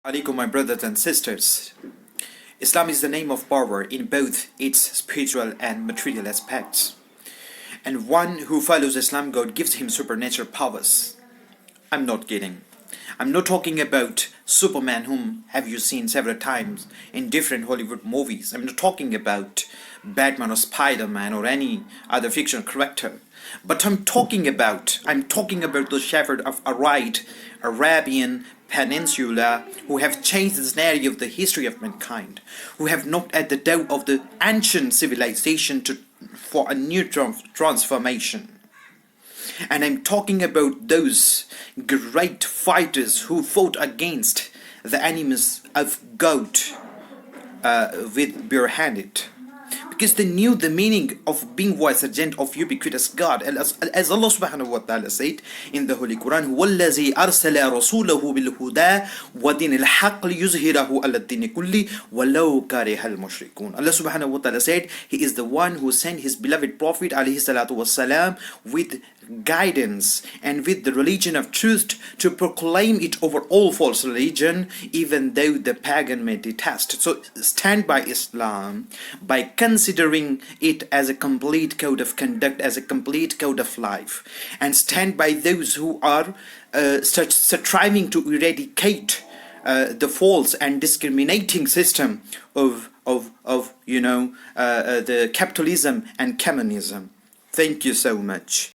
Alaikum, my brothers and sisters. Islam is the name of power in both its spiritual and material aspects. And one who follows Islam, God gives him supernatural powers. I'm not kidding. I'm not talking about Superman, whom have you seen several times in different Hollywood movies. I'm not talking about Batman or Spider-Man or any other fictional character. But I'm talking about the shepherd of Arabian Peninsula who have changed the scenario of the history of mankind, who have knocked at the door of the ancient civilization for a new transformation. And I'm talking about those great fighters who fought against the enemies of God with barehanded. Because they knew the meaning of being vicegerent of ubiquitous God. As Allah subhanahu wa ta'ala said in the Holy Quran, وَالَّذِي أَرْسَلَ رَسُولَهُ بِالْهُدَى وَدِينِ الْحَقِّ لِيُظْهِرَهُ عَلَى الدِّينِ كُلِّهِ وَلَوْ كَرِهَ الْمُشْرِكُونَ. Allah subhanahu wa ta'ala said, He is the one who sent His beloved Prophet alayhi salatu wasalam with guidance and with the religion of truth to proclaim it over all false religion, even though the pagan may detest. So stand by Islam by considering it as a complete code of conduct, as a complete code of life, and stand by those who are striving to eradicate the false and discriminating system of the capitalism and communism. Thank you so much.